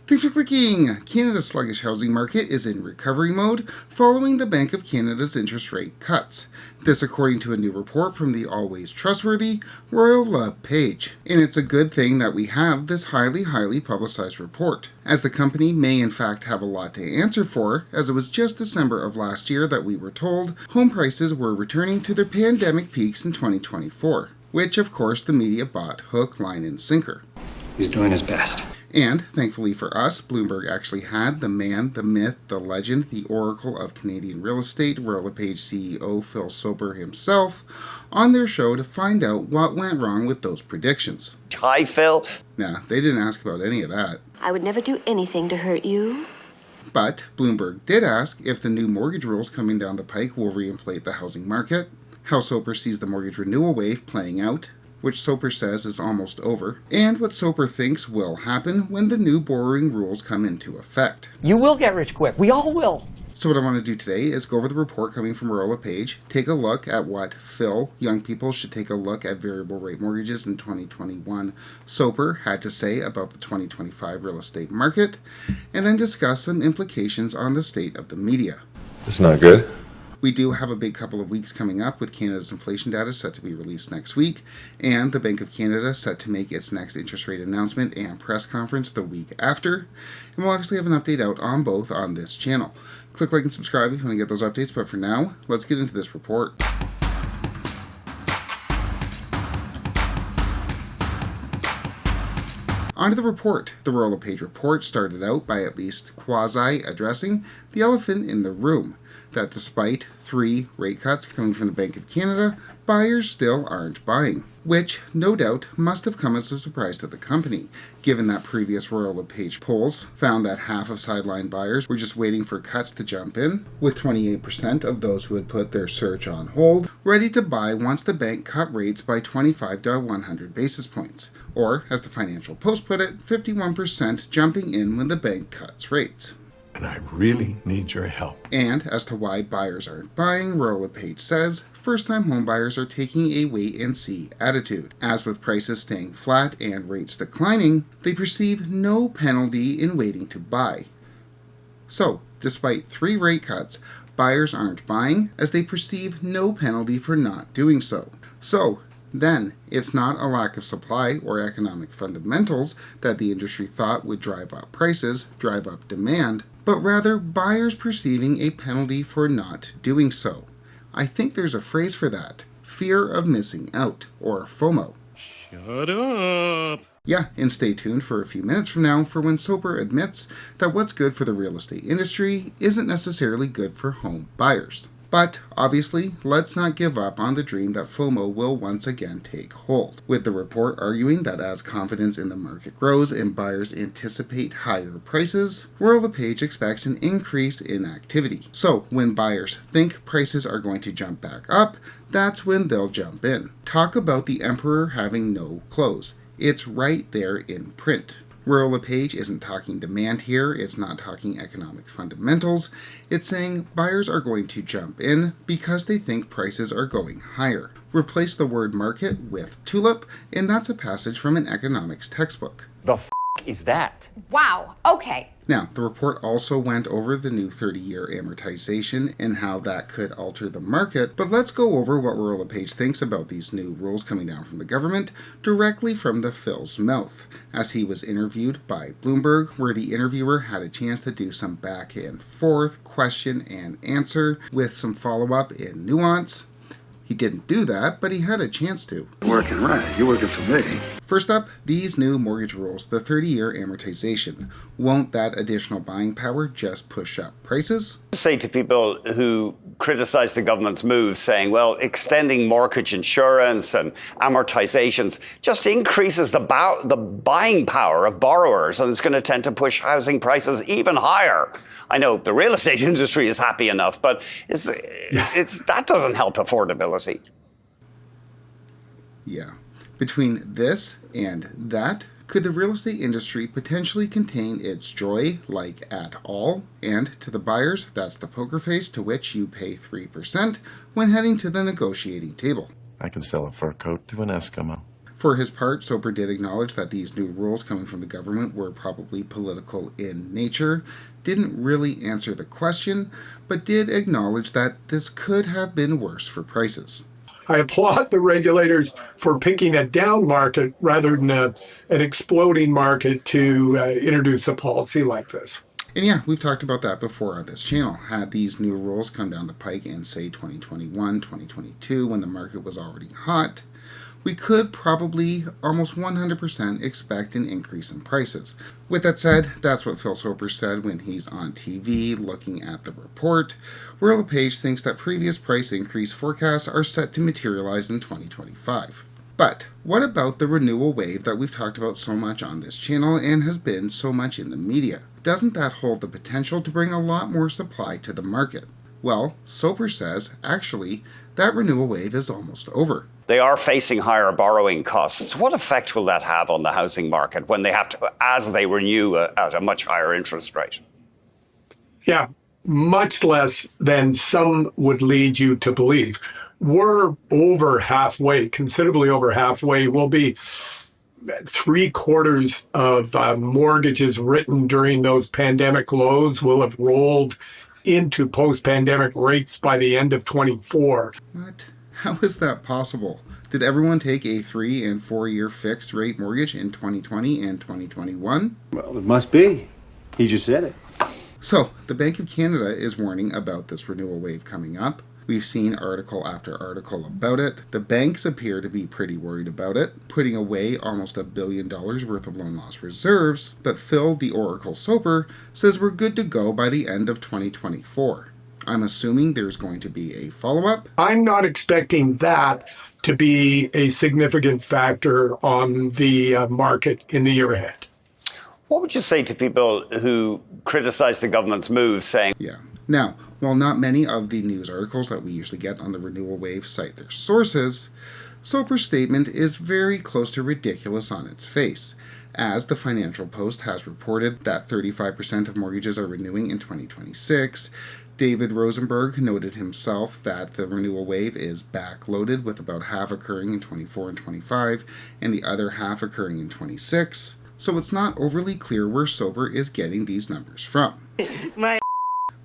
Thanks for clicking! Canada's sluggish housing market is in recovery mode following the Bank of Canada's interest rate cuts. This according to a new report from the always trustworthy Royal LePage. And it's a good thing that we have this highly publicized report, as the company may in fact have a lot to answer for, as it was just December of last year that we were told home prices were returning to their pandemic peaks in 2024, which of course the media bought hook, line, and sinker. He's doing his best. And, thankfully for us, Bloomberg actually had the man, the myth, the legend, the oracle of Canadian real estate, Royal LePage CEO Phil Soper himself, on their show to find out what went wrong with those predictions. Hi, Phil. Nah, they didn't ask about any of that. I would never do anything to hurt you. But Bloomberg did ask if the new mortgage rules coming down the pike will reinflate the housing market, how Soper sees the mortgage renewal wave playing out, which Soper says is almost over, and what Soper thinks will happen when the new borrowing rules come into effect. You will get rich quick. We all will. So what I want to do today is go over the report coming from Royal LePage, take a look at what Phil, young people should take a look at variable rate mortgages in 2021, Soper had to say about the 2025 real estate market, and then discuss some implications on the state of the media. It's not good. We do have a big couple of weeks coming up with Canada's inflation data set to be released next week, and the Bank of Canada set to make its next interest rate announcement and press conference the week after. And we'll obviously have an update out on both on this channel. Click like and subscribe if you want to get those updates, but for now, let's get into this report. On to the report. The Royal LePage report started out by at least quasi-addressing the elephant in the room, that despite 3 rate cuts coming from the Bank of Canada, buyers still aren't buying, which no doubt must have come as a surprise to the company, given that previous Royal LePage polls found that half of sideline buyers were just waiting for cuts to jump in, with 28% of those who had put their search on hold ready to buy once the bank cut rates by 25 to 100 basis points, or, as the Financial Post put it, 51% jumping in when the bank cuts rates. And I really need your help. And as to why buyers aren't buying, Royal LePage says first-time homebuyers are taking a wait-and-see attitude. As with prices staying flat and rates declining, they perceive no penalty in waiting to buy. So, despite 3 rate cuts, buyers aren't buying as they perceive no penalty for not doing so. So, then, it's not a lack of supply or economic fundamentals that the industry thought would drive up prices, drive up demand, but rather buyers perceiving a penalty for not doing so. I think there's a phrase for that: fear of missing out, or FOMO. Shut up! Yeah, and stay tuned for a few minutes from now for when Soper admits that what's good for the real estate industry isn't necessarily good for home buyers. But, obviously, let's not give up on the dream that FOMO will once again take hold, with the report arguing that as confidence in the market grows and buyers anticipate higher prices, Royal LePage expects an increase in activity. So, when buyers think prices are going to jump back up, that's when they'll jump in. Talk about the emperor having no clothes. It's right there in print. Royal LePage isn't talking demand here, it's not talking economic fundamentals, it's saying buyers are going to jump in because they think prices are going higher. Replace the word market with tulip, and that's a passage from an economics textbook. The f*** is that? Wow, okay. Now, the report also went over the new 30-year amortization and how that could alter the market, but let's go over what Royal LePage thinks about these new rules coming down from the government directly from the Phil's mouth, as he was interviewed by Bloomberg, where the interviewer had a chance to do some back and forth, question and answer, with some follow-up and nuance. He didn't do that, but he had a chance to. Working right. You're working for me. First up, these new mortgage rules, the 30-year amortization. Won't that additional buying power just push up prices? Say to people who criticize the government's move, saying, well, extending mortgage insurance and amortizations just increases the buying power of borrowers, and it's going to tend to push housing prices even higher. I know the real estate industry is happy enough, but that doesn't help affordability. Yeah. Between this and that, could the real estate industry potentially contain its joy, like at all? And to the buyers, that's the poker face to which you pay 3% when heading to the negotiating table. I can sell a fur coat to an Eskimo. For his part, Soper did acknowledge that these new rules coming from the government were probably political in nature, didn't really answer the question, but did acknowledge that this could have been worse for prices. I applaud the regulators for picking a down market rather than an exploding market to introduce a policy like this. And yeah, we've talked about that before on this channel. Had these new rules come down the pike in, say, 2021, 2022, when the market was already hot, we could probably almost 100% expect an increase in prices. With that said, that's what Phil Soper said when he's on TV looking at the report. Royal LePage thinks that previous price increase forecasts are set to materialize in 2025. But what about the renewal wave that we've talked about so much on this channel and has been so much in the media? Doesn't that hold the potential to bring a lot more supply to the market? Well, Soper says, actually, that renewal wave is almost over. They are facing higher borrowing costs. What effect will that have on the housing market when they have to, as they renew at a much higher interest rate? Yeah, much less than some would lead you to believe. We're over halfway, considerably over halfway. We'll be 3/4 of mortgages written during those pandemic lows will have rolled into post-pandemic rates by the end of 24. What? How is that possible? Did everyone take a 3 and 4 year fixed rate mortgage in 2020 and 2021? Well, it must be. He just said it. So, the Bank of Canada is warning about this renewal wave coming up. We've seen article after article about it. The banks appear to be pretty worried about it, putting away almost $1 billion worth of loan loss reserves, but Phil the Oracle Soper says we're good to go by the end of 2024. I'm assuming there's going to be a follow-up. I'm not expecting that to be a significant factor on the market in the year ahead. What would you say to people who criticize the government's move, saying, Yeah. Now, while not many of the news articles that we usually get on the renewal wave cite their sources, Soper's statement is very close to ridiculous on its face, as the Financial Post has reported that 35% of mortgages are renewing in 2026. David Rosenberg noted himself that the renewal wave is backloaded, with about half occurring in 24 and 25, and the other half occurring in 26. So it's not overly clear where Soper is getting these numbers from.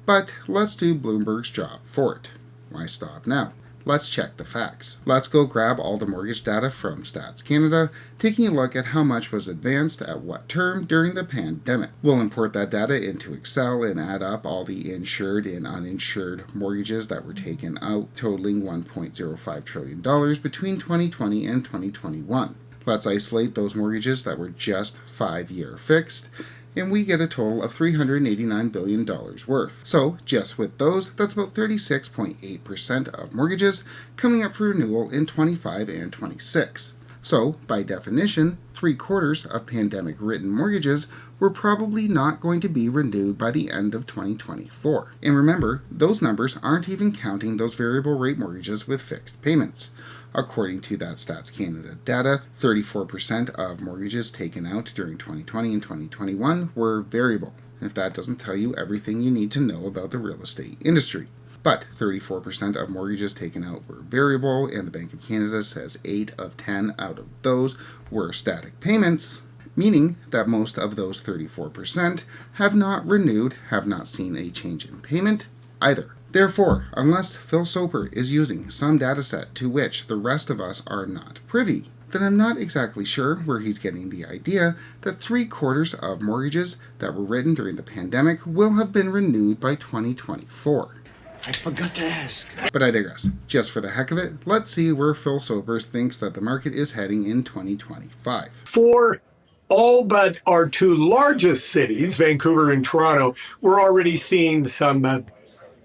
But let's do Bloomberg's job for it. Why stop now? Let's check the facts. Let's go grab all the mortgage data from Stats Canada, taking a look at how much was advanced at what term during the pandemic. We'll import that data into Excel and add up all the insured and uninsured mortgages that were taken out, totaling $1.05 trillion between 2020 and 2021. Let's isolate those mortgages that were just 5-year fixed, and we get a total of $389 billion worth. So, just with those, that's about 36.8% of mortgages coming up for renewal in 25 and 26. So, by definition, 3/4 of pandemic-written mortgages were probably not going to be renewed by the end of 2024. And remember, those numbers aren't even counting those variable rate mortgages with fixed payments. According to that Stats Canada data, 34% of mortgages taken out during 2020 and 2021 were variable. And if that doesn't tell you everything you need to know about the real estate industry. But 34% of mortgages taken out were variable, and the Bank of Canada says 8 of 10 out of those were static payments, meaning that most of those 34% have not renewed, have not seen a change in payment either. Therefore, unless Phil Soper is using some data set to which the rest of us are not privy, then I'm not exactly sure where he's getting the idea that 3/4 of mortgages that were written during the pandemic will have been renewed by 2024. I forgot to ask. But I digress. Just for the heck of it, let's see where Phil Soper thinks that the market is heading in 2025. For all but our two largest cities, Vancouver and Toronto, we're already seeing some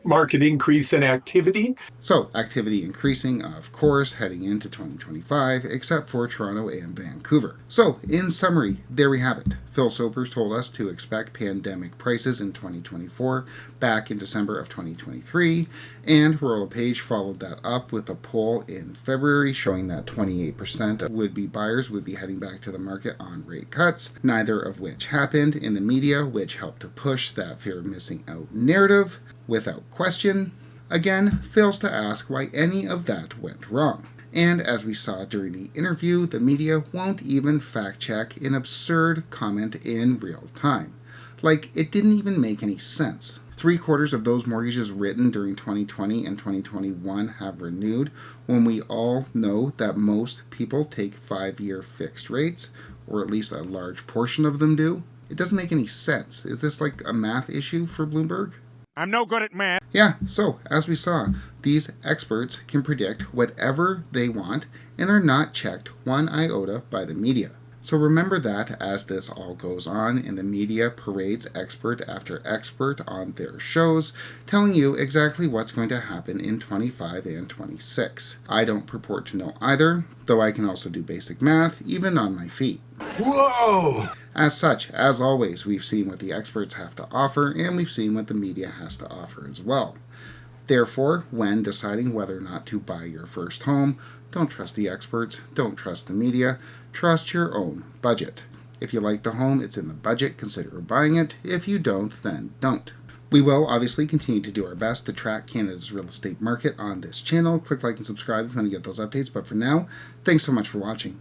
market increase in activity. So, activity increasing, of course, heading into 2025, except for Toronto and Vancouver. So, in summary, there we have it. Phil Soper told us to expect pandemic prices in 2024 back in December of 2023, and Royal LePage followed that up with a poll in February showing that 28% of would-be buyers would be heading back to the market on rate cuts, neither of which happened in the media, which helped to push that fear of missing out narrative. Without question, again, fails to ask why any of that went wrong. And as we saw during the interview, the media won't even fact-check an absurd comment in real time. Like, it didn't even make any sense. 3/4 of those mortgages written during 2020 and 2021 have renewed, when we all know that most people take 5-year fixed rates, or at least a large portion of them do. It doesn't make any sense. Is this like a math issue for Bloomberg? I'm no good at math. Yeah, so as we saw, these experts can predict whatever they want and are not checked one iota by the media. So remember that as this all goes on and the media parades expert after expert on their shows, telling you exactly what's going to happen in 25 and 26. I don't purport to know either, though I can also do basic math, even on my feet. Whoa! As such, as always, we've seen what the experts have to offer, and we've seen what the media has to offer as well. Therefore, when deciding whether or not to buy your first home, don't trust the experts, don't trust the media, trust your own budget. If you like the home, it's in the budget, consider buying it. If you don't, then don't. We will obviously continue to do our best to track Canada's real estate market on this channel. Click like and subscribe if you want to get those updates, but for now, thanks so much for watching.